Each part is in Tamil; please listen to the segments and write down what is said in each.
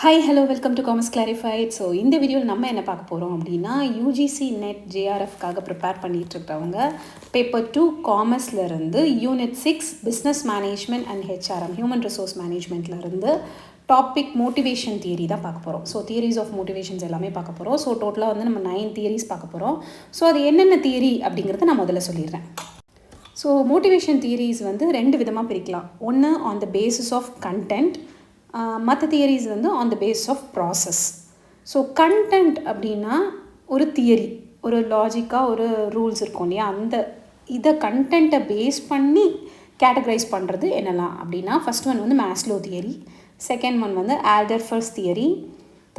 Hi hello welcome to commerce clarified. So இந்த வீடியோவில் நம்ம என்ன பார்க்க போகிறோம் அப்படின்னா யூஜிசி நெட் ஜேஆர்எஃப்காக ப்ரிப்பேர் பண்ணிகிட்டு இருக்கிறவங்க பேப்பர் 2 காமர்ஸ்லேருந்து unit 6 business management and HRM human resource மேனேஜ்மெண்ட்லேருந்து டாபிக் மோட்டிவேஷன் தியரி தான் பார்க்க போகிறோம். ஸோ தியரிஸ் ஆஃப் மோட்டிவேஷன்ஸ் எல்லாமே பார்க்க போகிறோம். ஸோ டோட்டலாக வந்து நம்ம 9 தியரிஸ் பார்க்க போகிறோம். ஸோ அது என்னென்ன தியரி அப்படிங்கிறத நான் முதல்ல சொல்லிடுறேன். ஸோ மோட்டிவேஷன் தியரிஸ் வந்து 2 விதமாக பிரிக்கலாம். ஒன்று on the basis of content, மற்ற தியரிஸ் வந்து on the base of process. So content அப்படின்னா ஒரு தியரி, ஒரு லாஜிக்காக ஒரு ரூல்ஸ் இருக்கும் இல்லையா, இதை கண்டென்ட்டை பேஸ் பண்ணி கேட்டகரைஸ் பண்ணுறது என்னெல்லாம் அப்படின்னா, ஃபஸ்ட் ஒன் வந்து மேஸ்லோ தியரி, செகண்ட் ஒன் வந்து ஆல்டர்ஃபர்ஸ் தியரி,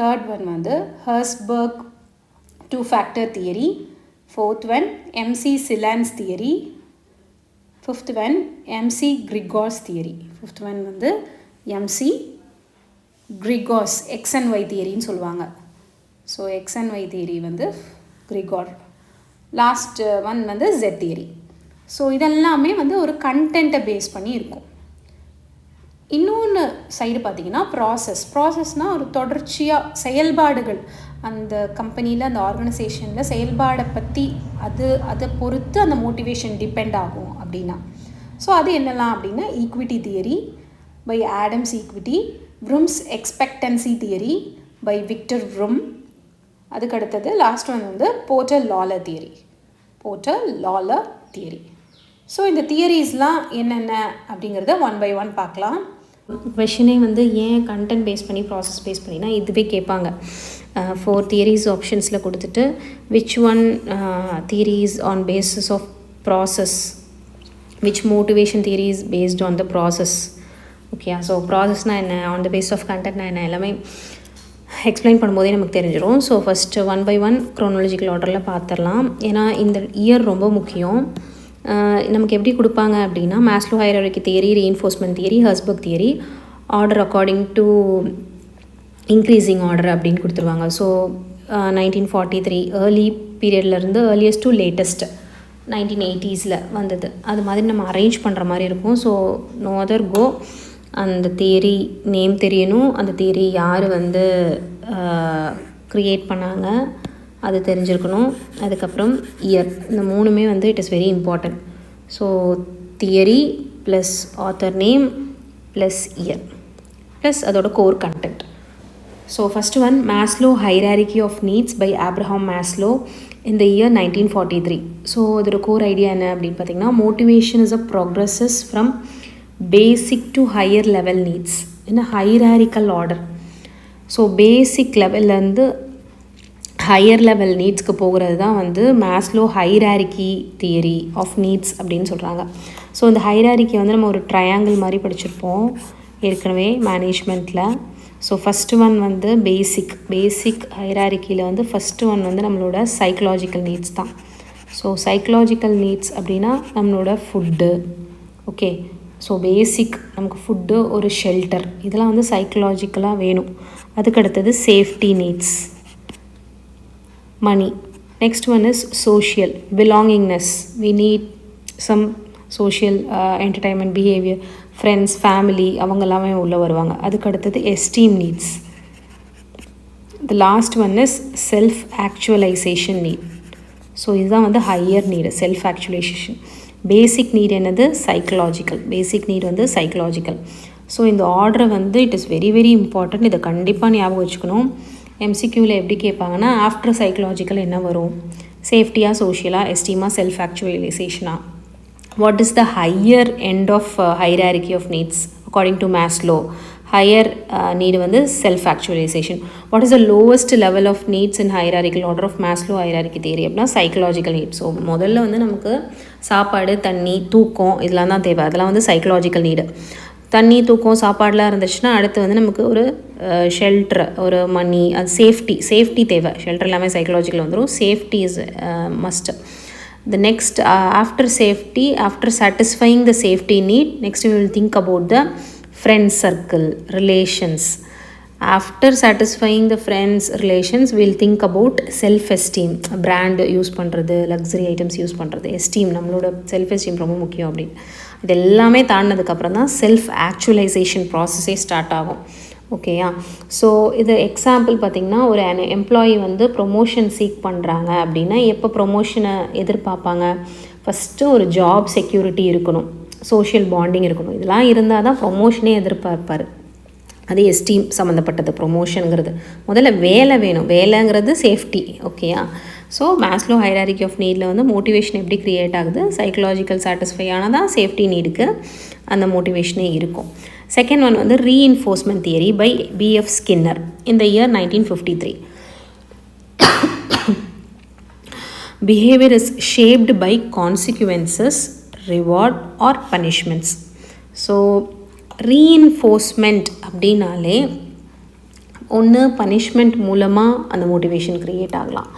தேர்ட் ஒன் வந்து Herzberg 2 factor theory, fourth one McClelland's theory, fifth one McGregor's theory, fifth one வந்து McGregor's X and Y தியரின்னு சொல்லுவாங்க. So X and Y theory வந்து கிரிகார், லாஸ்ட் ஒன் வந்து ஜெட் தியரி. ஸோ இதெல்லாமே வந்து ஒரு கண்டென்ட்டை பேஸ் பண்ணி இருக்கும். இன்னொன்று சைடு பார்த்திங்கன்னா ப்ராசஸ்னால் ஒரு தொடர்ச்சியாக செயல்பாடுகள், அந்த கம்பெனியில் அந்த ஆர்கனைசேஷனில் செயல்பாடை பற்றி அதை பொறுத்து அந்த மோட்டிவேஷன் டிபெண்ட் ஆகும் அப்படின்னா. ஸோ அது என்னெல்லாம் அப்படின்னா equity theory by Adams equity, Vroom's expectancy theory by Victor Vroom, அதுக்கு அடுத்தது லாஸ்ட் ஒன் வந்து போர்ட்டர் லாலர் தியரி. ஸோ இந்த தியரிஸ்லாம் என்னென்ன அப்படிங்கிறத ஒன் பை ஒன் பார்க்கலாம். கொஷினே வந்து ஏன் கண்டென்ட் பேஸ் பண்ணி ப்ராசஸ் பேஸ் பண்ணினா இதுவே கேட்பாங்க. 4 தியரிஸ் ஆப்ஷன்ஸில் கொடுத்துட்டு which one theories on basis of process, which motivation theories based on the process. Okay, so ப்ராசஸ்னால் என்ன, ஆன் த பேஸ் ஆஃப் கண்டென்ட்னா என்ன, எல்லாமே எக்ஸ்பிளைன் பண்ணும்போதே நமக்கு தெரிஞ்சிடும். So first one by one chronological ஆர்டரில் பார்த்துடலாம். ஏன்னா இந்த இயர் ரொம்ப முக்கியம். நமக்கு எப்படி கொடுப்பாங்க அப்படின்னா Maslow hierarchy theory, reinforcement theory, Herzberg theory, order according to increasing order அப்படின்னு கொடுத்துருவாங்க. ஸோ 1943 ஏர்லி பீரியட்லேருந்து ஏர்லியஸ்ட் டு லேட்டஸ்ட் 1980s வந்தது. அது மாதிரி நம்ம அரேஞ்ச் பண்ணுற மாதிரி இருக்கும். ஸோ நோ அதர் கோ, அந்த தியரி நேம் தெரியணும், அந்த தியரி யார் வந்து க்ரியேட் பண்ணாங்க அது தெரிஞ்சிருக்கணும். அதுக்கப்புறம் இயர், இந்த மூணுமே வந்து it is very important. So theory plus author name plus year ப்ளஸ் அதோட core content. So first one Maslow hierarchy of needs by Abraham Maslow in the year 1943. So அதோட கோர் ஐடியா என்ன அப்படின்னு பார்த்தீங்கன்னா, motivation is a progresses from basic to higher level needs in a hierarchical order. So basic லெவல்லேருந்து ஹையர் லெவல் நீட்ஸ்க்கு போகிறது தான் வந்து Maslow hierarchy theory of needs அப்படின்னு சொல்கிறாங்க. ஸோ இந்த ஹைரார்கி வந்து நம்ம ஒரு ட்ரையாங்கிள் மாதிரி படிச்சிருப்போம் ஏற்கனவே மேனேஜ்மெண்ட்டில். ஸோ ஃபஸ்ட்டு ஒன் வந்து பேசிக் ஹைரார்கியில் வந்து ஃபஸ்ட்டு ஒன் வந்து நம்மளோட சைக்கலாஜிக்கல் நீட்ஸ் தான். ஸோ சைக்கலாஜிக்கல் நீட்ஸ் அப்படின்னா நம்மளோட ஃபுட்டு. ஓகே, ஸோ பேசிக் நமக்கு ஃபுட்டு, ஒரு ஷெல்டர், இதெல்லாம் வந்து சைக்கலாஜிக்கலாக வேணும். அதுக்கடுத்தது safety needs, money. Next one is social belongingness, we need some social entertainment behaviour, friends, family, அவங்க எல்லாமே உள்ளே வருவாங்க. அதுக்கு அடுத்தது esteem needs. The last one is self actualisation need. So இதுதான் வந்து higher need, self actualisation. Basic need என்னது, சைக்கலாஜிக்கல். பேசிக் நீட் வந்து சைக்கலாஜிக்கல். ஸோ இந்த ஆர்டரை வந்து it is very very important. இதை கண்டிப்பாக ஞாபகம் வச்சுக்கணும். எம்சிக்யூவில் எப்படி கேட்பாங்கன்னா, ஆஃப்டர் சைக்கலாஜிக்கல் என்ன வரும், சேஃப்டியாக, சோஷியலாக, எஸ்டீமா, self ஆக்சுவலைசேஷனா. What is the higher end of hierarchy of needs according to Maslow? Higher need வந்து self actualization. What is the lowest level of needs in hierarchical order of Maslow hierarchy theory அப்படின்னா psychological needs. ஸோ முதல்ல வந்து நமக்கு சாப்பாடு, தண்ணி, தூக்கம் இதெல்லாம் தான் தேவை. அதெல்லாம் வந்து சைக்கலாஜிக்கல் நீடு. தண்ணி, தூக்கம், சாப்பாடெலாம் இருந்துச்சுன்னா அடுத்து வந்து நமக்கு ஒரு ஷெல்டர், ஒரு மணி, அது சேஃப்டி தேவை. ஷெல்டர் எல்லாமே சைக்கலாஜிக்கல் வந்துடும். Safety is must. The next after safety, after satisfying the safety need, next we will think about the friend circle, relations. After satisfying the friends relations, we will think about self esteem, brand use பண்ணுறது, லக்ஸரி ஐட்டம்ஸ் யூஸ் பண்ணுறது, எஸ்டீம், நம்மளோட செல்ஃப் எஸ்டீம் ரொம்ப முக்கியம் அப்படின்னு. இது எல்லாமே தாண்டினதுக்கப்புறம் தான் செல்ஃப் ஆக்சுவலைசேஷன் ப்ராசஸே ஸ்டார்ட் ஆகும். ஓகேயா? ஸோ இது எக்ஸாம்பிள் பார்த்திங்கன்னா, ஒரு எம்ப்ளாயி வந்து ப்ரொமோஷன் சீக் பண்ணுறாங்க அப்படின்னா எப்போ ப்ரொமோஷனை எதிர்பார்ப்பாங்க? ஃபஸ்ட்டு ஒரு ஜாப் செக்யூரிட்டி இருக்கணும், சோஷியல் பாண்டிங் இருக்கணும். இதெல்லாம் இருந்தால் தான் ப்ரொமோஷனே எதிர்பார்ப்பார். அது எஸ்டீம் சம்மந்தப்பட்டது ப்ரொமோஷனுங்கிறது. முதல்ல வேலை வேணும், வேலைங்கிறது சேஃப்டி. ஓகேயா? ஸோ மேஸ்லோ ஹைரார்கி ஆஃப் நீடில் வந்து மோட்டிவேஷன் எப்படி க்ரியேட் ஆகுது? சைக்கலாஜிக்கல் சாட்டிஸ்ஃபை ஆனால் தான் சேஃப்டி நீடுக்கு அந்த மோட்டிவேஷனே இருக்கும். செகண்ட் ஒன் வந்து reinforcement theory by BF Skinner இந்த year 1953. Behavior is shaped by consequences, reward or punishments. So reinforcement அப்படின்னாலே ஒன்று பனிஷ்மெண்ட் மூலமாக அந்த மோட்டிவேஷன் க்ரியேட் ஆகலாம்.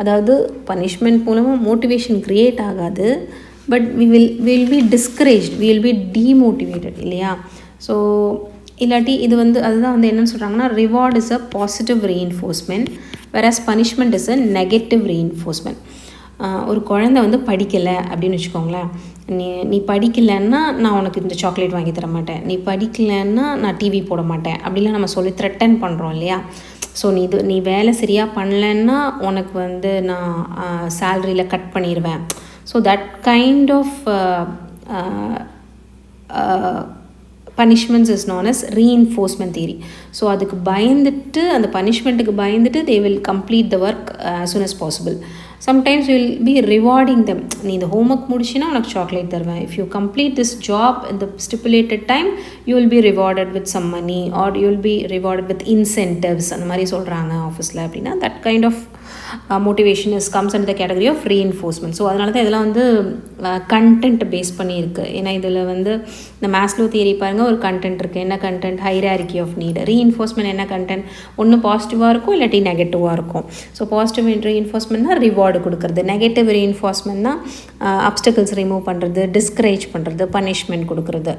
அதாவது பனிஷ்மெண்ட் மூலமாக மோட்டிவேஷன் க்ரியேட் ஆகாது, but will be discouraged, will be demotivated இல்லையா? ஸோ இல்லாட்டி இது வந்து அதுதான் வந்து என்னென்னு சொல்கிறாங்கன்னா, reward is a positive reinforcement, versus punishment is a negative reinforcement. ஒரு குழந்தை வந்து படிக்கலை அப்படின்னு வச்சுக்கோங்களேன். நீ படிக்கலைன்னா நான் உனக்கு இந்த சாக்லேட் வாங்கி தர மாட்டேன், நீ படிக்கலைன்னா நான் டிவி போட மாட்டேன் அப்படிலாம் நம்ம சொல்லி த்ரெட்டன் பண்ணுறோம் இல்லையா? ஸோ நீ வேலை சரியாக பண்ணலைன்னா உனக்கு வந்து நான் சேலரியில் கட் பண்ணிடுவேன். So that kind of punishments is known as reinforcement theory. So அதுக்கு பயந்துட்டு, அந்த பனிஷ்மெண்ட்டுக்கு பயந்துட்டு they will complete the work as soon as possible. Sometimes we will be rewarding them. நீ இந்த ஹோம்ஒர்க் முடிச்சின்னா உனக்கு சாக்லேட் தருவேன், if you complete this job in the stipulated time you will be rewarded with some money or you will be rewarded with incentives அந்த மாதிரி சொல்கிறாங்க ஆஃபீஸில் அப்படின்னா, that kind of motivation comes under the category of reinforcement. So அதனால தான் இதெல்லாம் வந்து கண்டென்ட் பேஸ் பண்ணியிருக்கு. ஏன்னா இதில் வந்து இந்த மேஸ்லோ தியரி பாருங்கள், ஒரு கண்டென்ட் இருக்குது. என்ன content? Hierarchy of need. Reinforcement என்ன கண்டென்ட்? ஒன்று பாசிட்டிவாக இருக்கும், இல்லாட்டி நெகட்டிவாக இருக்கும். ஸோ பாசிட்டிவ் ரீஇன்ஃபோர்ஸ்மெண்ட்னா ரிவார்டு கொடுக்குறது, நெகட்டிவ் ரீஇன்ஃபோர்ஸ்மெண்ட்னா அப்டக்கிள்ஸ் ரிமூவ் பண்ணுறது, டிஸ்கரேஜ் பண்ணுறது, பனிஷ்மெண்ட் கொடுக்குறது.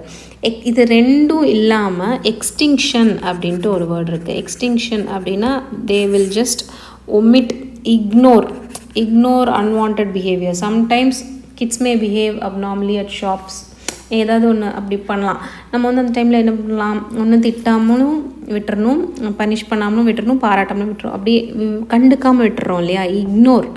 இது ரெண்டும் இல்லாமல் எக்ஸ்டிங்ஷன் அப்படின்ட்டு ஒரு வேர்டு இருக்குது. எக்ஸ்டிங்ஷன் அப்படின்னா they will just omit, ignore unwanted behavior. Sometimes kids may behave abnormally at shops. ஏதாவது ஒன்று அப்படி பண்ணலாம். நம்ம வந்து அந்த டைமில் என்ன பண்ணலாம்? ஒன்று திட்டாமலும் விட்டுறணும், பனிஷ் பண்ணாமலும் விட்டுறணும், பாராட்டாமலும் விட்டுறோம், அப்படியே கண்டுக்காமல் விட்டுறோம் இல்லையா? இக்னோர்.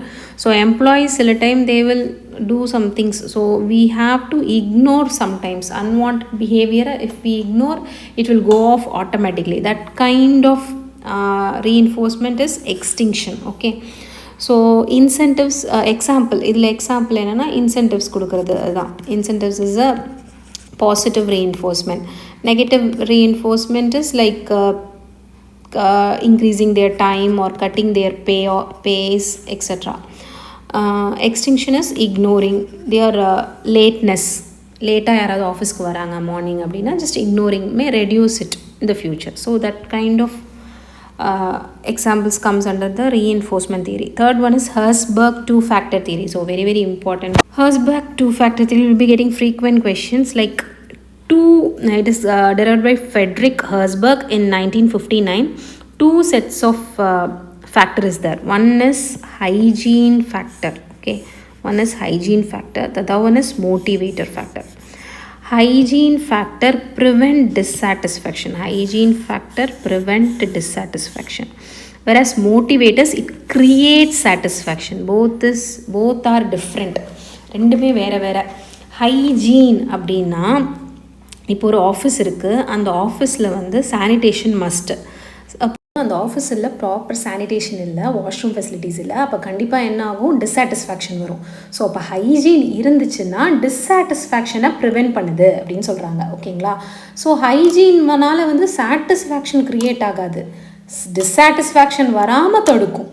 ஸோ எம்ப்ளாயீஸ் சில time they will do some things. So we have to ignore sometimes unwanted behavior. If we ignore, it will go off automatically. That kind of reinforcement is extinction. Okay, so incentives example, இதில் எக்ஸாம்பிள் என்னென்னா இன்சென்டிவ்ஸ் கொடுக்குறது. அதுதான் incentives is a positive reinforcement. Negative reinforcement is like increasing their time or cutting their pays etc. Extinction is ignoring their lateness. லேட்டாக யாராவது ஆஃபீஸ்க்கு வராங்க மார்னிங் அப்படின்னா just ignoring may reduce it in the future. So that kind of examples comes under the reinforcement theory. Third one is Herzberg two-factor theory. So very important. Herzberg two-factor theory will be getting frequent questions like it is derived by Frederick Herzberg in 1959. Two sets of factor is there. One is hygiene factor. Okay, one is hygiene factor, the other one is motivator factor. Hygiene factor prevent dissatisfaction. Hygiene factor prevent dissatisfaction. Whereas motivators, it creates satisfaction. Both are different. ரெண்டுமே வேறு வேறு. ஹைஜீன் அப்படின்னா இப்போ ஒரு ஆஃபீஸ் இருக்குது, அந்த ஆஃபீஸில் வந்து சானிடேஷன் மஸ்ட்டு. அந்த ஆஃபீஸில் ப்ராப்பர் சானிடேஷன் இல்லை, வாஷ்ரூம் ஃபெசிலிட்டிஸ் இல்லை, அப்போ கண்டிப்பாக என்ன ஆகும்? டிஸ்சாட்டிஸ்ஃபேக்ஷன் வரும். ஸோ அப்போ ஹைஜீன் இருந்துச்சுன்னா டிஸ்சாட்டிஸ்ஃபேக்ஷனை ப்ரிவெண்ட் பண்ணுது அப்படின்னு சொல்கிறாங்க. ஓகேங்களா? ஸோ ஹைஜீன்னால வந்து சாட்டிஸ்ஃபேக்ஷன் க்ரியேட் ஆகாது, டிஸ்சாட்டிஸ்ஃபேக்ஷன் வராமல் தடுக்கும்.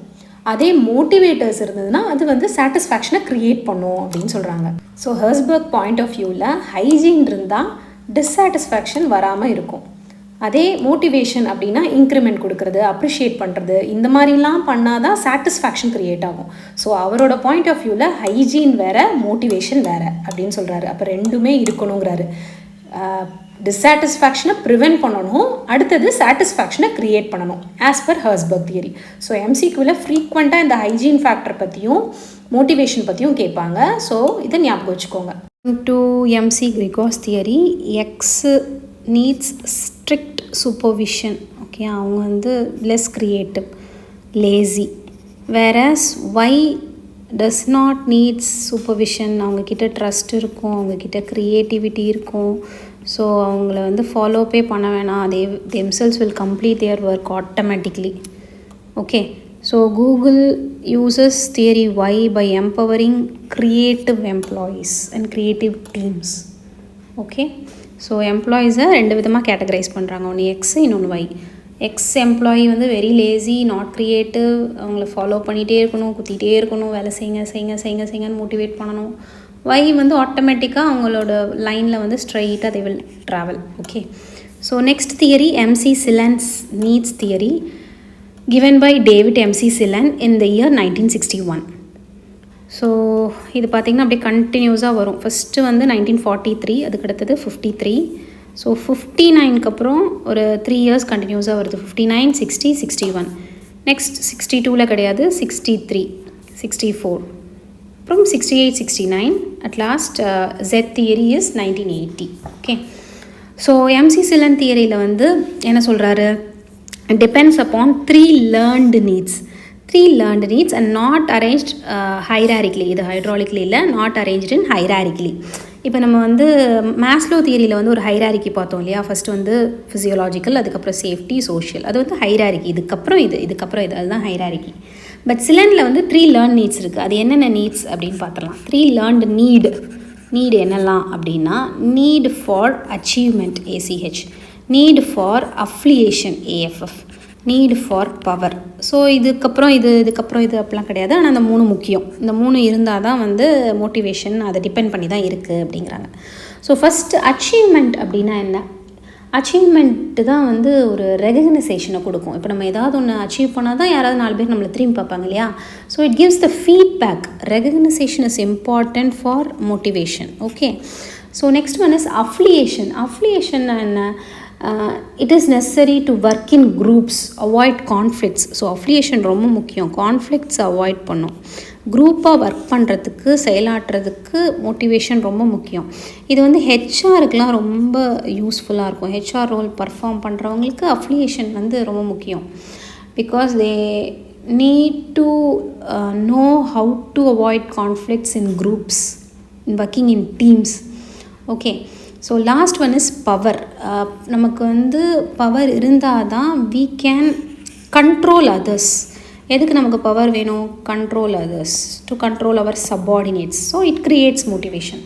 அதே மோட்டிவேட்டர்ஸ் இருந்ததுன்னா அது வந்து சாட்டிஸ்ஃபேக்ஷனை க்ரியேட் பண்ணும் அப்படின்னு சொல்கிறாங்க. ஸோ ஹெர்ஸ்பர்க் பாயிண்ட் ஆஃப் வியூவில் ஹைஜீன் இருந்தால் டிஸ்சாட்டிஸ்ஃபேக்ஷன் வராமல் இருக்கும். அதே மோட்டிவேஷன் அப்படின்னா இன்க்ரிமெண்ட் கொடுக்குறது, அப்ரிஷியேட் பண்ணுறது, இந்த மாதிரிலாம் பண்ணால் தான் சாட்டிஸ்ஃபேக்ஷன் க்ரியேட் ஆகும். ஸோ அவரோட பாயிண்ட் ஆஃப் வியூவில் ஹைஜீன் வேறு, மோட்டிவேஷன் வேறு அப்படின்னு சொல்கிறாரு. அப்போ ரெண்டுமே இருக்கணுங்கிறாரு. டிஸ்சாட்டிஸ்ஃபேக்ஷனை ப்ரிவெண்ட் பண்ணணும், அடுத்தது சாட்டிஸ்ஃபேக்ஷனை க்ரியேட் பண்ணணும் ஆஸ் பர் ஹெர்ஸ்பர்க் தியரி. ஸோ எம்சிக்யூவில் ஃப்ரீக்வெண்ட்டாக இந்த ஹைஜீன் ஃபேக்டர் பற்றியும் மோட்டிவேஷன் பற்றியும் கேட்பாங்க. ஸோ இதை ஞாபகம் வச்சுக்கோங்க. To McGregor's theory, X needs strict supervision. Okay. அவங்க வந்து less creative, lazy. Whereas Y does not needs supervision. அவங்கக்கிட்ட ட்ரஸ்ட் இருக்கும், அவங்கக்கிட்ட க்ரியேட்டிவிட்டி இருக்கும். ஸோ அவங்கள வந்து ஃபாலோப்பே பண்ண வேணாம். themselves will complete their work automatically. Okay. So Google uses theory Y by empowering creative employees and creative teams. Okay. So எம்ப்ளாயீஸை 2 விதமாக கேட்டகரைஸ் பண்ணுறாங்க. ஒன்று எக்ஸ், இன்னொன்று ஒய். எக்ஸ் எம்ப்ளாயி வந்து வெரி லேசி, நாட் க்ரியேட்டிவ், அவங்கள ஃபாலோ பண்ணிகிட்டே இருக்கணும், குத்திகிட்டே இருக்கணும், வேலை செய்யுங்கன்னு மோட்டிவேட் பண்ணணும். ஒய் வந்து ஆட்டோமேட்டிக்காக அவங்களோட லைனில் வந்து ஸ்ட்ரைட்டாக they will travel. Okay. So next theory MC Sillen's needs theory given by David MC Sillen in the year 1961. So இது பார்த்திங்கன்னா அப்படியே கண்டினியூஸாக வரும். ஃபஸ்ட்டு வந்து 1943, அதுக்கு அடுத்தது 53. ஸோ 59க்கு அப்புறம் ஒரு 3 இயர்ஸ் கண்டினியூஸாக வருது. 59, 60, 61. நெக்ஸ்ட் 62ல் கிடையாது, 63, 64, அப்புறம் 68, 69. At last Z theory is 1980. Okay. So MC Sillen தியரியில் வந்து என்ன சொல்கிறாரு? depends upon 3 learned needs and not arranged hierarchically. இது ஹைட்ராலிக்லி இல்லை, நாட் அரேஞ்ச்டு இன் ஹைராரிக்கலி. இப்போ நம்ம வந்து மேஸ்லோ தியரியில் வந்து ஒரு ஹைராரிக்கி பார்த்தோம் இல்லையா? ஃபஸ்ட்டு வந்து ஃபிசியோலாஜிக்கல், அதுக்கப்புறம் சேஃப்டி, சோஷியல். அது வந்து ஹைராரிக்கி. இதுக்கப்புறம் இது அதுதான் ஹைராரிக்கி. பட் சிலனில் வந்து 3 லேர்ன் நீட்ஸ் இருக்குது. அது என்னென்ன நீட்ஸ் அப்படின்னு பார்த்துடலாம். 3 லேர்ன்டு நீடு என்னெல்லாம் அப்படின்னா, need for achievement ACH, need for affiliation AFF, need for power. So இதுக்கப்புறம் இது அப்படிலாம் கிடையாது. ஆனால் அந்த 3 முக்கியம். இந்த 3 இருந்தால் தான் வந்து மோட்டிவேஷன் அதை டிபெண்ட் பண்ணி தான் இருக்குது அப்படிங்கிறாங்க. ஸோ ஃபஸ்ட்டு அச்சீவ்மெண்ட் அப்படின்னா என்ன? அச்சீவ்மெண்ட்டு தான் வந்து ஒரு ரெகக்னைசேஷனை கொடுக்கும். இப்போ நம்ம ஏதாவது ஒன்று அச்சீவ் பண்ணால் தான் யாராவது 4 பேர் நம்மளை திரும்பி பார்ப்பாங்க இல்லையா? So it gives the feedback. Recognition is important for motivation. Okay. So next one is affiliation. Affiliation என்ன? It is necessary to work in groups, avoid conflicts. So affiliation ரொம்ப முக்கியம். கான்ஃப்ளிக்ட்ஸ் அவாய்ட் பண்ணும். குரூப்பாக ஒர்க் பண்ணுறதுக்கு, செயலாற்றுறதுக்கு மோட்டிவேஷன் ரொம்ப முக்கியம். இது வந்து ஹெச்ஆருக்கெலாம் ரொம்ப யூஸ்ஃபுல்லாக இருக்கும். ஹெச்ஆர் ரோல் பர்ஃபார்ம் பண்ணுறவங்களுக்கு அஃப்லியேஷன் வந்து ரொம்ப முக்கியம். Because they need to know how to avoid conflicts in groups, in working in teams. Okay. So last one is power. நமக்கு வந்து பவர் இருந்தால் தான் we can control others. எதுக்கு நமக்கு பவர் வேணும்? Control others, to control our subordinates. So it creates motivation.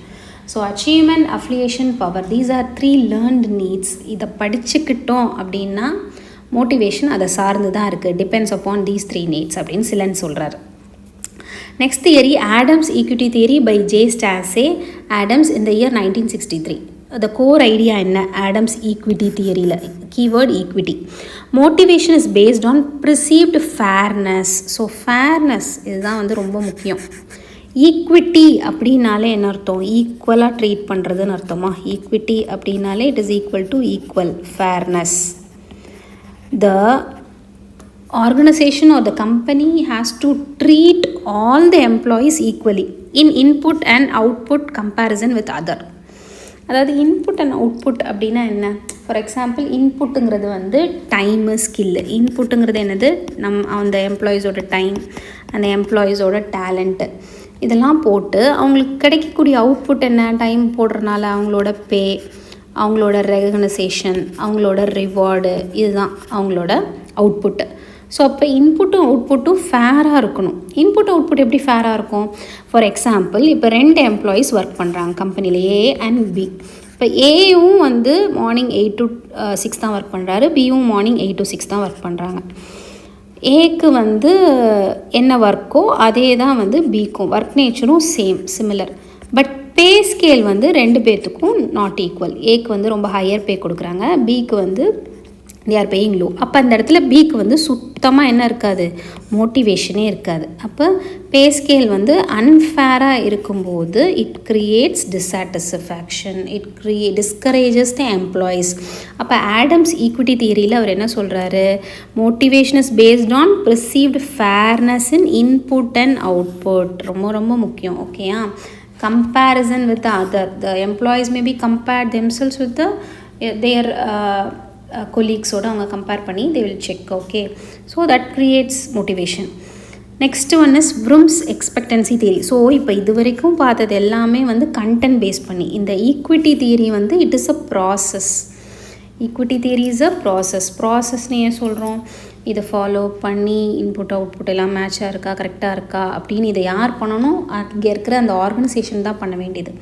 So achievement, affiliation, power, these are 3 learned needs. இதை படிச்சுக்கிட்டோம் அப்படின்னா மோட்டிவேஷன் அதை சார்ந்து தான் இருக்குது. டிபெண்ட்ஸ் அப்பான் தீஸ் 3 நீட்ஸ் அப்படின்னு சிலன் சொல்கிறார். Next theory Adams equity theory by J. Stacey Adams in the year 1963. The core idea என்ன? ஆடம்ஸ் ஈக்விட்டி தியரியில் keyword equity. Motivation is based on perceived fairness. So fairness இதுதான் வந்து ரொம்ப முக்கியம். ஈக்விட்டி அப்படின்னாலே என்ன அர்த்தம்? ஈக்குவலாக ட்ரீட் பண்ணுறதுன்னு அர்த்தமா? ஈக்விட்டி அப்படின்னாலே it is equal to equal fairness. The organization or the company has to treat all the employees equally in input and output comparison with other. அதாவது இன்புட் அண்ட் அவுட்புட் அப்படின்னா என்ன? ஃபார் எக்ஸாம்பிள் இன்புட்டுங்கிறது வந்து டைமு, ஸ்கில்லு. இன்புட்டுங்கிறது என்னது? அந்த எம்ப்ளாயீஸோட டைம், அந்த எம்ப்ளாயீஸோட டேலண்ட்டு, இதெல்லாம் போட்டு அவங்களுக்கு கிடைக்கக்கூடிய அவுட்புட் என்ன? டைம் போடுறதுனால அவங்களோட பே, அவங்களோட ரெகக்னைசேஷன், அவங்களோட ரிவார்டு, இதுதான் அவங்களோட அவுட்புட்டு. ஸோ அப்போ இன்புட்டும் அவுட்புட்டும் ஃபேராக இருக்கணும். இன்புட் அவுட்புட் எப்படி ஃபேராக இருக்கும்? ஃபார் எக்ஸாம்பிள் இப்போ 2 எம்ப்ளாயீஸ் ஒர்க் பண்ணுறாங்க கம்பெனியில், A அண்ட் B. இப்போ ஏவும் வந்து மார்னிங் 8 to 6 தான் ஒர்க் பண்ணுறாரு, பியும் மார்னிங் 8 to 6 தான் ஒர்க் பண்ணுறாங்க. ஏக்கு வந்து என்ன ஒர்க்கோ அதே தான் வந்து பிக்கும். ஒர்க் நேச்சரும் சிமிலர். பட் பே ஸ்கேல் வந்து 2 பேர்த்துக்கும் நாட் ஈக்குவல். ஏக்கு வந்து ரொம்ப ஹையர் பே கொடுக்குறாங்க, பிக்கு வந்து they are paying low. அப்போ அந்த இடத்துல பிக்கு வந்து சுத்தமாக என்ன இருக்காது? மோட்டிவேஷனே இருக்காது. அப்போ பே ஸ்கேல் வந்து அன்ஃபேராக இருக்கும்போது it creates dissatisfaction, discourages the employees. அப்போ ஆடம்ஸ் ஈக்விட்டி தியரியில் அவர் என்ன சொல்கிறாரு? Motivation is based on perceived fairness in input and output. ரொம்ப ரொம்ப முக்கியம். ஓகேயா? comparison with the other. The employees may be compared themselves with their கொலீக்ஸோடு அவங்க கம்பேர் பண்ணி they will check. Okay, so that creates motivation. Next one is brooms expectancy theory. So இப்போ இது வரைக்கும் பார்த்தது எல்லாமே வந்து கண்டென்ட் பேஸ் பண்ணி. இந்த ஈக்விட்டி தியரி வந்து it is a process. Equity theory is a ப்ராசஸ்னு ஏன் சொல்கிறோம்? இதை ஃபாலோ பண்ணி இன்புட் அவுட்புட் எல்லாம் மேட்சாக இருக்கா, கரெக்டாக இருக்கா அப்படின்னு இதை யார் பண்ணணும்? அங்கே இருக்கிற அந்த ஆர்கனைசேஷன் தான் பண்ண வேண்டியது.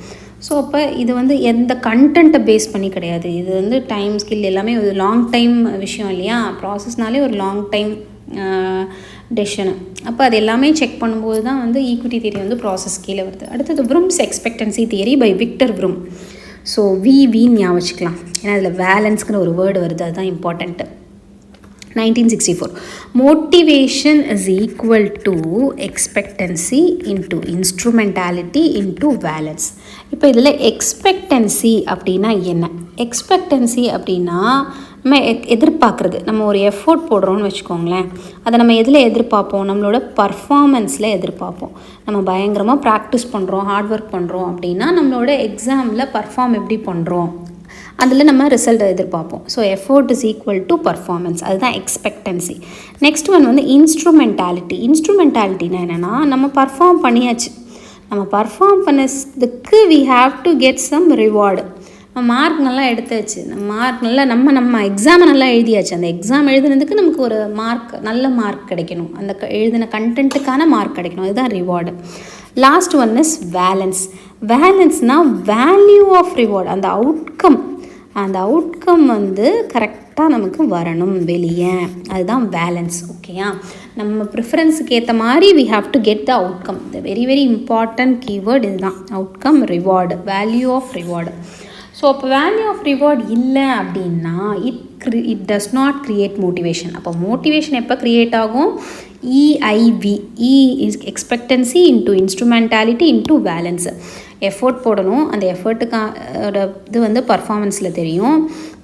ஸோ அப்போ இது வந்து எந்த கண்டென்ட்டை பேஸ் பண்ணி கிடையாது. இது வந்து டைம் ஸ்கில் எல்லாமே ஒரு லாங் டைம் விஷயம் இல்லையா? ப்ராசஸ்னாலே ஒரு லாங் டைம் டெசிஷனு. அப்போ அது எல்லாமே செக் பண்ணும்போது தான் வந்து ஈக்விட்டி தியரி வந்து ப்ராசஸ் கீழே வருது. அடுத்தது Vroom's expectancy theory by Victor Vroom. So வின்னு ஞாபகம் வச்சுக்கலாம், ஏன்னா அதில் வேலன்ஸ்க்குன்னு ஒரு வேர்டு வருது, அதுதான் important. 1964 motivation is equal to expectancy into instrumentality into valence. இப்போ இதில் எக்ஸ்பெக்டன்சி அப்படின்னா என்ன? எக்ஸ்பெக்டன்சி அப்படின்னா நம்ம எதிர்பார்க்குறது. நம்ம ஒரு எஃபோர்ட் போடுறோன்னு வச்சுக்கோங்களேன், அதை நம்ம எதில் எதிர்பார்ப்போம்? நம்மளோட பர்ஃபார்மன்ஸில் எதிர்பார்ப்போம். நம்ம பயங்கரமாக ப்ராக்டிஸ் பண்ணுறோம், ஹார்ட் ஒர்க் பண்ணுறோம் அப்படின்னா நம்மளோட எக்ஸாமில் பர்ஃபார்ம் எப்படி பண்ணுறோம் அதில் நம்ம ரிசல்ட்டை எதிர்பார்ப்போம். So effort is equal to performance, அதுதான் எக்ஸ்பெக்டன்சி. நெக்ஸ்ட் ஒன் வந்து இன்ஸ்ட்ருமெண்டாலிட்டினா என்னென்னா, நம்ம பர்ஃபார்ம் பண்ணியாச்சு, நம்ம பர்ஃபார்ம் பண்ணதுக்கு we have to get some reward. நம்ம மார்க் நல்லா எடுத்தாச்சு, நம்ம எக்ஸாமை நல்லா எழுதியாச்சு, அந்த எக்ஸாம் எழுதுனதுக்கு நமக்கு ஒரு மார்க், நல்ல மார்க் கிடைக்கணும், அந்த எழுதின கண்டென்ட்டுக்கான மார்க் கிடைக்கணும், அதுதான் ரிவார்டு. லாஸ்ட் ஒன் இஸ் வேலன்ஸ்னால் வேல்யூ ஆஃப் ரிவார்டு. அந்த அவுட்கம் வந்து கரெக்டாக நமக்கு வரணும் வெளியே, அதுதான் வேலன்ஸ். ஓகேயா? நம்ம ப்ரிஃபரன்ஸுக்கு ஏற்ற மாதிரி we have to get the outcome. The very very important keyword இதுதான், outcome, reward, value of reward. So அப்போ வேல்யூ ஆஃப் ரிவார்ட் இல்லை அப்படின்னா it does not create motivation. அப்போ மோட்டிவேஷன் எப்போ க்ரியேட் ஆகும்? EIV, is expectancy into instrumentality into valence. Effort போடணும், அந்த எஃபர்ட்டுக்கான இது வந்து பர்ஃபார்மன்ஸில் தெரியும்,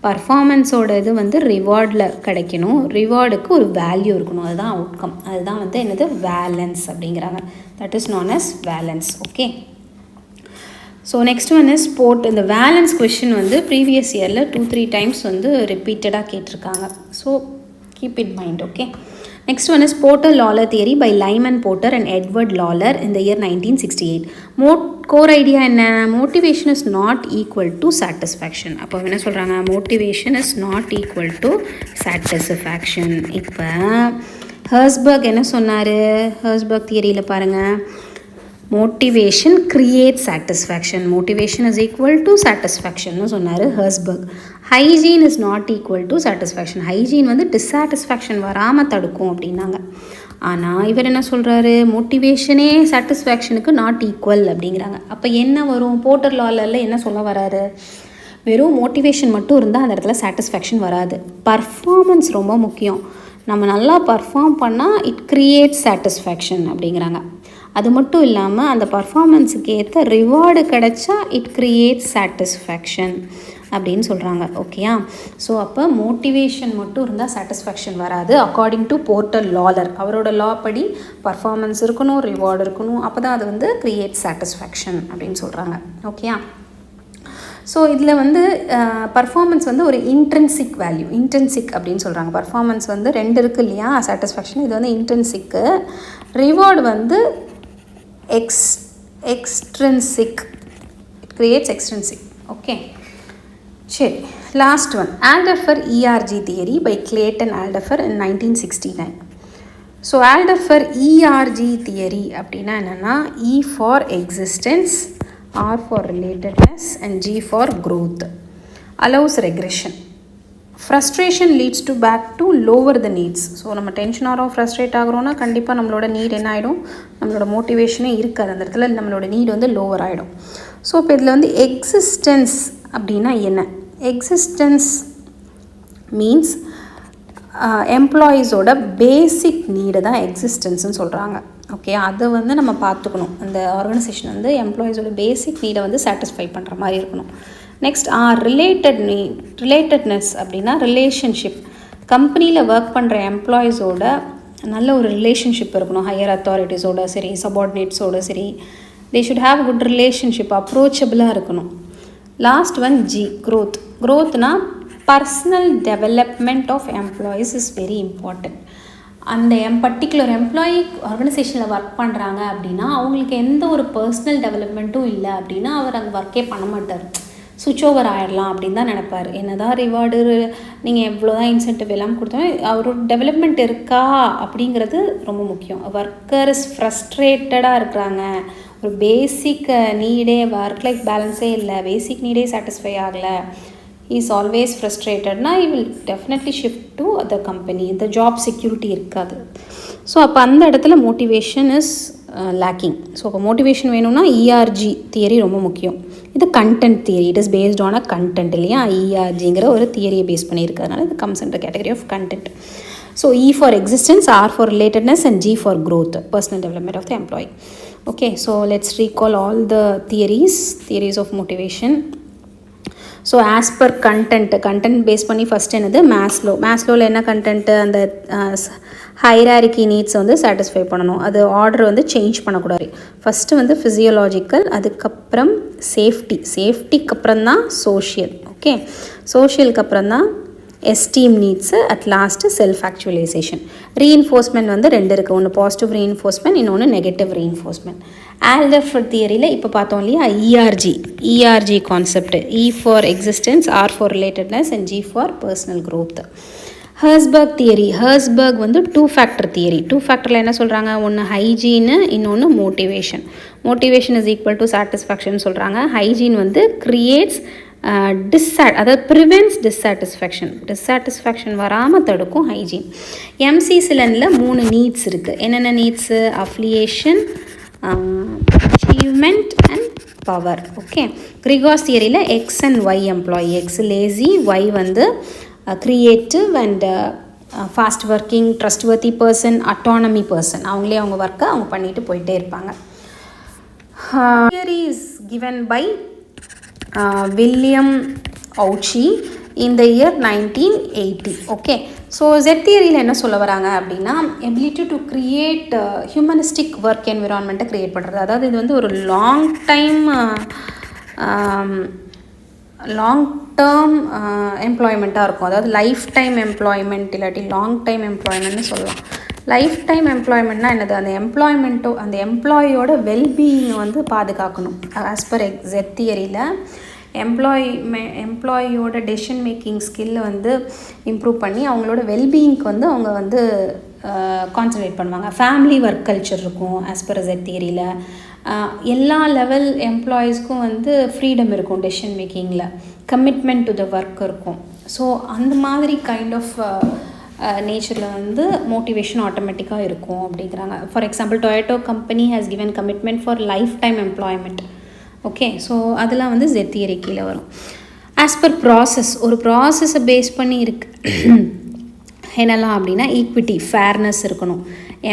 பர்ஃபார்மன்ஸோட இது வந்து ரிவார்டில் கிடைக்கணும், ரிவார்டுக்கு ஒரு வேல்யூ இருக்கணும், அதுதான் அவுட்கம், அதுதான் வந்து என்னது வேலன்ஸ் அப்படிங்கிறாங்க. That is known as valence. Okay, so next one is இந்த வேலன்ஸ் கொஷின் வந்து ப்ரீவியஸ் இயரில் 2-3 டைம்ஸ் வந்து ரிப்பீட்டடாக கேட்டிருக்காங்க. So keep it mind. Okay, next one is Porter Lawler theory by Lyman Porter and Edward Lawler in the year 1968. Core idea என்ன? Motivation is not equal to satisfaction. அப்போ என்ன சொல்கிறாங்க? Motivation is not equal to satisfaction. இப்போ ஹெர்ஸ்பர்க் என்ன சொன்னார்? ஹெர்ஸ்பர்க் தியரியில் பாருங்கள், motivation create satisfaction, motivation is equal to சாட்டிஸ்ஃபேக்ஷன்னு சொன்னார் Herzberg. Hygiene is not equal to satisfaction, hygiene வந்து டிஸாட்டிஸ்ஃபேக்ஷன் வராமல் தடுக்கும் அப்படின்னாங்க. ஆனால் இவர் என்ன சொல்கிறாரு? மோட்டிவேஷனே சாட்டிஸ்ஃபேக்ஷனுக்கு நாட் ஈக்குவல் அப்படிங்கிறாங்க. அப்போ என்ன வரும்? போர்ட்டர்-லாலரில் என்ன சொல்ல வராரு? வெறும் மோட்டிவேஷன் மட்டும் இருந்தால் அந்த இடத்துல சாட்டிஸ்ஃபேக்ஷன் வராது, பர்ஃபார்மன்ஸ் ரொம்ப முக்கியம். நம்ம நல்லா பர்ஃபார்ம் பண்ணால் இட் கிரியேட்ஸ் சாட்டிஸ்ஃபேக்ஷன் அப்படிங்கிறாங்க. அது மட்டும் இல்லாமல் அந்த பர்ஃபார்மன்ஸுக்கு ஏற்ற ரிவார்டு கிடைச்சா இட் கிரியேட்ஸ் சாட்டிஸ்ஃபேக்ஷன் அப்படின்னு சொல்கிறாங்க. ஓகேயா? ஸோ அப்போ மோட்டிவேஷன் மட்டும் இருந்தால் சாட்டிஸ்ஃபேக்ஷன் வராது அக்கார்டிங் டு போர்ட்டர்-லாலர். அவரோட லா படி பர்ஃபார்மன்ஸ் இருக்கணும், ரிவார்டு இருக்கணும், அப்போ தான் அது வந்து கிரியேட்ஸ் சாட்டிஸ்ஃபேக்ஷன் அப்படின்னு சொல்கிறாங்க. ஓகேயா? ஸோ இதில் வந்து பர்ஃபார்மன்ஸ் வந்து ஒரு இன்ட்ரென்சிக் வேல்யூ, இன்ட்ரென்சிக் அப்படின்னு சொல்கிறாங்க. பர்ஃபார்மன்ஸ் வந்து 2 இருக்குது இல்லையா? சாட்டிஸ்ஃபேக்ஷன், இது வந்து இன்ட்ரென்சிக்கு. ரிவார்டு வந்து extrinsic, it creates extrinsic. Okay, சரி. Last one, Alderfer ERG theory by Clayton Alderfer in 1969. So Alderfer ERG theory அப்படின்னா என்னென்னா, E for existence, R for relatedness and G for growth. Allows regression. Frustration leads to back to lower the needs. So நம்ம டென்ஷன் ஆகிறோம், ஃப்ரஸ்ட்ரேட் ஆகிறோன்னா கண்டிப்பாக நம்மளோட நீட் என்ன ஆகிடும்? நம்மளோட மோட்டிவேஷனே இருக்காது, அந்த இடத்துல நம்மளோட நீட் வந்து லோவர் ஆகிடும். ஸோ இப்போ இதில் வந்து எக்ஸிஸ்டன்ஸ் அப்படின்னா என்ன? எக்ஸிஸ்டன்ஸ் மீன்ஸ் எம்ப்ளாயீஸோட பேசிக் நீடு தான் எக்ஸிஸ்டன்ஸ்னு சொல்கிறாங்க. ஓகே, அதை வந்து நம்ம பார்த்துக்கணும். அந்த ஆர்கனைசேஷன் வந்து எம்ப்ளாயீஸோட பேசிக் நீடை வந்து சாட்டிஸ்ஃபை பண்ணுற மாதிரி இருக்கணும். நெக்ஸ்ட் ரிலேட்டட்னஸ் அப்படின்னா ரிலேஷன்ஷிப். கம்பெனியில் ஒர்க் பண்ணுற எம்ப்ளாயீஸோட நல்ல ஒரு ரிலேஷன்ஷிப் இருக்கணும், ஹையர் அத்தாரிட்டிஸோட சரி, சபார்டினேட்ஸோட சரி. They should have good relationship, அப்ரோச்சபிளாக இருக்கணும். லாஸ்ட் ஒன் G, க்ரோத்னா personal development of employees is very important. அந்த பர்டிகுலர் எம்ப்ளாயி ஆர்கனைசேஷனில் ஒர்க் பண்ணுறாங்க அப்படின்னா அவங்களுக்கு எந்த ஒரு பர்சனல் டெவலப்மெண்ட்டும் இல்லை அப்படின்னா அவர் அங்கே ஒர்க்கே பண்ண மாட்டார், சுவிட்ச் ஓவர் ஆகிடலாம் அப்படின்னு தான் நினைப்பார். என்ன தான் ரிவார்டு நீங்கள் எவ்வளோ தான் இன்சென்டிவ் எல்லாம் கொடுத்தாலும் அவரோட டெவலப்மெண்ட் இருக்கா அப்படிங்கிறது ரொம்ப முக்கியம். ஒர்க்கர்ஸ் ஃப்ரஸ்ட்ரேட்டடாக இருக்கிறாங்க, ஒரு பேசிக் நீடே ஒர்க் லைஃப் பேலன்ஸே இல்லை, பேசிக் நீடே சாட்டிஸ்ஃபை ஆகலை, இஸ் ஆல்வேஸ் ஃப்ரஸ்ட்ரேட்டட்னா he will definitely shift to other company. இந்த ஜாப் செக்யூரிட்டி இருக்காது. ஸோ அப்போ அந்த இடத்துல மோட்டிவேஷன் இஸ் லேக்கிங். ஸோ அப்போ மோட்டிவேஷன் வேணும்னா இஆர்ஜி தியரி ரொம்ப முக்கியம். இது content theory, it is based on a content இல்லையா. இஆர்ஜிங்கிற ஒரு தியரியை பேஸ் பண்ணியிருக்கிறதுனால இது comes in the category of content. So E for existence, R for relatedness and G for growth, personal development of the employee. Okay, so let's recall all the theories of motivation. So as per content base பண்ணி ஃபஸ்ட் என்னது மேஸ்லோவில் என்ன கண்டென்ட்டு, அந்த ஹைராரிக்கி நீட்ஸை வந்து சாட்டிஸ்ஃபை பண்ணணும், அது ஆர்டர் வந்து சேஞ்ச் பண்ணக்கூடாது. ஃபஸ்ட்டு வந்து ஃபிசியோலாஜிக்கல், அதுக்கப்புறம் சேஃப்டிக்கு அப்புறம் தான் சோஷியல். ஓகே, சோஷியலுக்கு அப்புறம் தான் esteem needs, at last self actualisation. Reinforcement வந்து ரெண்டு இருக்குது, ஒன்று பாசிட்டிவ் ரீஇன்ஃபோர்ஸ்மெண்ட், இன்னொன்று நெகட்டிவ் ரீஇன்ஃபோர்ஸ்மெண்ட். ஆல்டர் தியரியில் இப்போ பார்த்தோம் இல்லையா, ERG concept, E for existence, R for relatedness and G for personal growth. Herzberg theory வந்து 2 ஃபேக்டர் தியரி. 2 ஃபேக்டரில் என்ன சொல்கிறாங்க, ஒன்று ஹைஜீனு, இன்னொன்று motivation is equal to satisfaction சொல்கிறாங்க. ஹைஜீன் வந்து கிரியேட்ஸ் அதாவது ப்ரிவென்ட்ஸ் டிஸ்சாட்டிஸ்ஃபேக்ஷன் வராமல் தடுக்கும் ஹைஜீன். எம்சிசிலனில் 3 நீட்ஸ் இருக்குது. என்னென்ன needs, affiliation, achievement and power. Okay, Gregor's தியரியில் X and Y employee, X lazy, Y வந்து creative and fast working, trustworthy person, autonomy person. அவங்களே அவங்க ஒர்க்கை அவங்க பண்ணிட்டு போயிட்டே இருப்பாங்க. Theory is given by William Ouchi in the year 1980. Okay, so Z தியரியில் என்ன சொல்ல வராங்க அப்படின்னா, ability to create humanistic work என்விரான்மெண்ட்டை க்ரியேட் பண்ணுறது. அதாவது இது வந்து ஒரு லாங் டேர்ம் எம்ப்ளாய்மெண்ட்டாக இருக்கும். அதாவது லைஃப் டைம் எம்ப்ளாய்மெண்ட் இல்லாட்டி லாங் டைம் எம்ப்ளாய்மெண்ட்னு சொல்லலாம். லைஃப் டைம் எம்ப்ளாய்மெண்ட்னா என்னது, அந்த எம்ப்ளாயோட வெல்பீயிங்கை வந்து பாதுகாக்கணும். ஆஸ் பர் ஜெட் தியரியில் எம்ப்ளாயியோட டெசிஷன் மேக்கிங் ஸ்கில்லை வந்து இம்ப்ரூவ் பண்ணி அவங்களோட வெல்பீயிங்க்கு வந்து அவங்க வந்து கான்சன்ட்ரேட் பண்ணுவாங்க. ஃபேமிலி ஒர்க் கல்ச்சர் இருக்கும் ஆஸ் பர் ஜெட் தியரியில். எல்லா லெவல் எம்ப்ளாயீஸ்க்கும் வந்து ஃப்ரீடம் இருக்கும் டெசிஷன் மேக்கிங்கில், கமிட்மெண்ட் டு த ஒர்க் இருக்கும். ஸோ அந்த மாதிரி கைண்ட் ஆஃப் நேச்சரில் வந்து மோட்டிவேஷன் ஆட்டோமேட்டிக்காக இருக்கும் அப்படிங்கிறாங்க. For example, Toyota company has given commitment for life time employment. Okay, so அதெல்லாம் வந்து ஜெட் தியரி கீழே வரும். ஆஸ் பர் ஒரு ப்ராசஸை பேஸ் பண்ணி இருக்கு என்னெல்லாம் அப்படின்னா, ஈக்விட்டி, ஃபேர்னஸ் இருக்கணும்,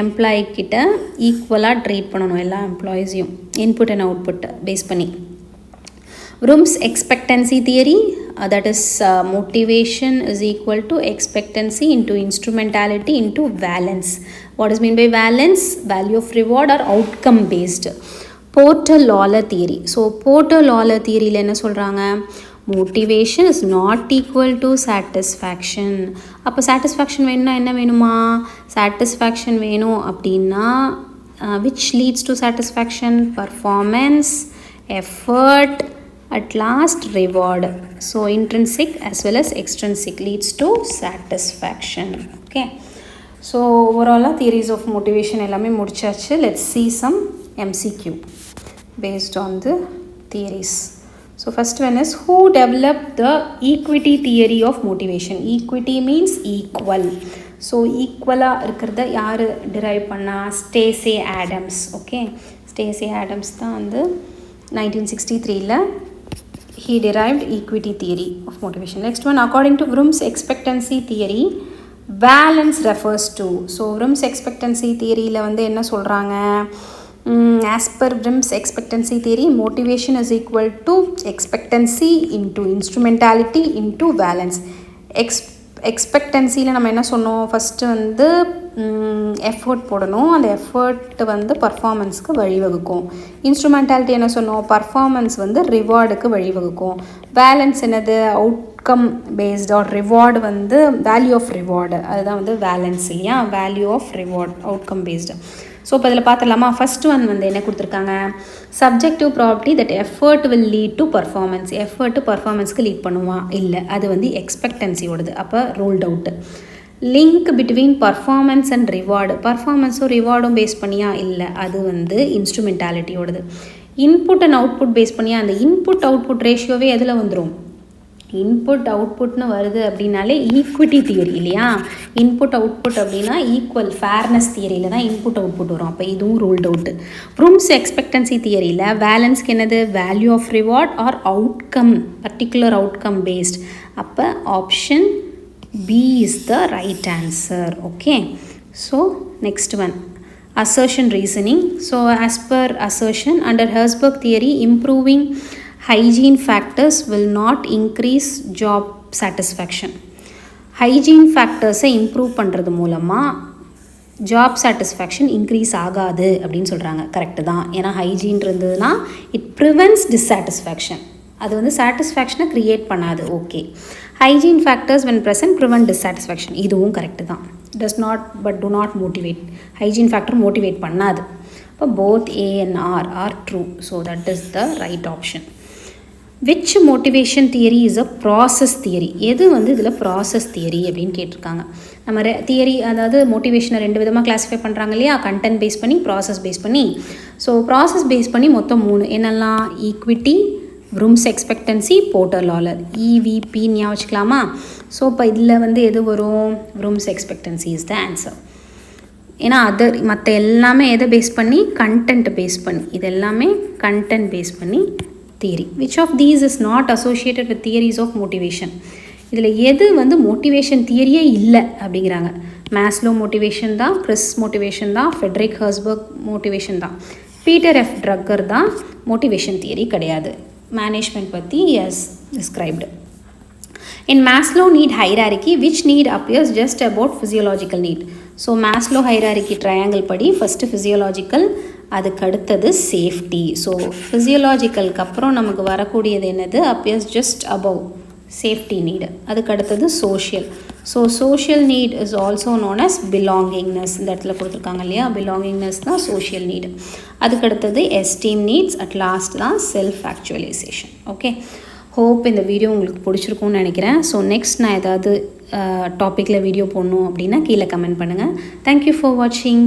எம்ப்ளாயிக்கிட்ட ஈக்குவலாக ட்ரீட் பண்ணணும் எல்லா எம்ப்ளாயீஸையும், இன்புட் அண்ட் அவுட்புட் பேஸ் பண்ணி. Room's expectancy theory, that is motivation is equal to expectancy into instrumentality into valence. What is mean by valence? Value of reward or outcome based. Porter-Lawler theory. So Porter-Lawler theory ல என்ன சொல்கிறாங்க, motivation is not equal to satisfaction. அப்போ satisfaction வேணும்னா என்ன வேணுமா, satisfaction வேணும் அப்படின்னா which leads to satisfaction? Performance, effort, at last reward. So intrinsic as well as extrinsic leads to satisfaction. Okay, so overall theories of motivation எல்லாமே முடிச்சாச்சு. Let's see some MCQ based on the theories. So first one is, who developed the equity theory of motivation? Equity means equal. So equal-ஆ இருக்கிறத யார் derive பண்ணா, Stacy Adams. Okay, Stacy Adams தான் வந்து 1963ல he derived equity theory of motivation. Next one, according to Vroom's expectancy theory, valence refers to. So Vroom's expectancy theoryல வந்து என்ன சொல்கிறாங்க, as per Vroom's expectancy theory, motivation is equal to expectancy into instrumentality into valence. எக்ஸ்பெக்டன்சியில் நம்ம என்ன சொன்னோம், ஃபஸ்ட்டு வந்து எஃபர்ட் போடணும், அந்த எஃபர்ட் வந்து பர்ஃபார்மன்ஸ்க்கு வழிவகுக்கும். இன்ஸ்ட்ருமெண்டாலிட்டி என்ன சொன்னோம், பர்ஃபார்மன்ஸ் வந்து ரிவார்டுக்கு வழிவகுக்கும். பேலன்ஸ் என்னது, அவுட்கம் பேஸ்ட் ஆர் ரிவார்டு வந்து வேல்யூ ஆஃப் ரிவார்டு அதுதான் வந்து வேலன்ஸ் இல்லையா, value of reward outcome based. So இப்போ இதில் பார்த்துடலாமா. ஃபர்ஸ்ட் ஒன் வந்து என்ன கொடுத்துருக்காங்க, subjective property that effort will lead to performance. Effort பர்ஃபார்மன்ஸ்க்கு லீட் பண்ணுவான் இல்லை, அது வந்து எக்ஸ்பெக்டன்சியோடது, அப்போ ruled out. Link between performance and reward, பர்ஃபார்மன்ஸும் ரிவார்டும் பேஸ் பண்ணியா இல்லை, அது வந்து இன்ஸ்ட்ருமெண்டாலிட்டியோடது. இன்புட் அண்ட் அவுட்புட் பேஸ் பண்ணியா, அந்த இன்புட் அவுட்புட் ரேஷியோவே எதில் வந்துடும், இன்புட் அவுட்புட்னு வருது அப்படின்னாலே ஈக்விட்டி தியரி இல்லையா. இன்புட் அவுட்புட் அப்படின்னா ஈக்குவல் ஃபேர்னஸ் தியரியில் தான் இன்புட் அவுட்புட் வரும், அப்போ இதுவும் ரூல்ட் அவுட்டு. ப்ரூம்ஸ் எக்ஸ்பெக்டன்சி தியரியில் வேலன்ஸ்க்கு என்னது, value of reward or outcome, particular outcome based, அப்போ option B is the right answer. Okay, so next one, assertion reasoning. So as per assertion, under Herzberg theory, improving hygiene factors will not increase job satisfaction. hygiene factors improve பண்ணுறது மூலமாக ஜாப் சாட்டிஸ்ஃபேக்ஷன் இன்க்ரீஸ் ஆகாது அப்படின்னு சொல்கிறாங்க. கரெக்டு தான், ஏன்னா ஹைஜீன் இருந்ததுன்னா இட் ப்ரிவென்ட்ஸ் டிஸ்சாட்டிஸ்ஃபேக்ஷன், அது வந்து சாட்டிஸ்ஃபேக்ஷனை க்ரியேட் பண்ணாது. Okay, hygiene factors when present prevent dissatisfaction, இதுவும் கரெக்டு தான். Does not but to not motivate, hygiene factor motivate பண்ணாது. இப்போ both A and R are true, so that is the right option. Which motivation theory is a process theory, எது வந்து இதில் ப்ராசஸ் தியரி அப்படின்னு கேட்டிருக்காங்க. நம்ம தியரி அதாவது மோட்டிவேஷனை ரெண்டு விதமாக கிளாஸிஃபை பண்ணுறாங்க இல்லையா, கண்டென்ட் பேஸ் பண்ணி ப்ராசஸ் பேஸ் பண்ணி. ஸோ ப்ராசஸ் பேஸ் பண்ணி மொத்தம் 3 என்னெல்லாம், equity, Vroom's expectancy, Porter Lawler, EVP ஞாபகம் வச்சுக்கலாமா. ஸோ இப்போ இதில் வந்து எது வரும், Vroom's expectancy is the answer. ஏன்னா அதர் மற்ற எல்லாமே எதை பேஸ் பண்ணி, கண்டென்ட் பேஸ் பண்ணி, இது எல்லாமே கண்டென்ட் பேஸ் பண்ணி theory. Which of these is not associated with theories of motivation, இதில் எது வந்து மோட்டிவேஷன் தியரியே இல்லை அப்படிங்கிறாங்க. மேஸ்லோ மோட்டிவேஷன் தான், கிறிஸ் மோட்டிவேஷன் தான், ஃபெட்ரிக் ஹெர்ஸ்பர்க் மோட்டிவேஷன் தான், பீட்டர் F. ட்ரக்கர் தான் மோட்டிவேஷன் தியரி கிடையாது. மேனேஜ்மெண்ட் பற்றி as described. In Maslow need hierarchy, which need appears just about physiological need. So Maslow hierarchy triangle படி ஃபஸ்ட்டு ஃபிசியோலாஜிக்கல், அதுக்கு அடுத்தது சேஃப்டி. ஸோ ஃபிசியோலாஜிக்கலுக்கு அப்புறம் நமக்கு வரக்கூடியது என்னது, appears just above safety need. அதுக்கு அடுத்தது social. So social need is also known as belongingness, இந்த இடத்துல கொடுத்துருக்காங்க இல்லையா, பிலாங்கிங்னஸ் தான் சோஷியல் நீடு. அதுக்கு அடுத்தது எஸ்டீம் நீட்ஸ், அட் லாஸ்ட் தான் செல்ஃப் ஆக்சுவலைசேஷன். ஓகே, ஹோப் இந்த வீடியோ உங்களுக்கு பிடிச்சிருக்கும்னு நினைக்கிறேன். ஸோ நெக்ஸ்ட் நான் ஏதாவது டாப்பிக்கில் வீடியோ போடணும் அப்படின்னா கீழே கமெண்ட் பண்ணுங்கள். தேங்க்யூ ஃபார் வாட்சிங்.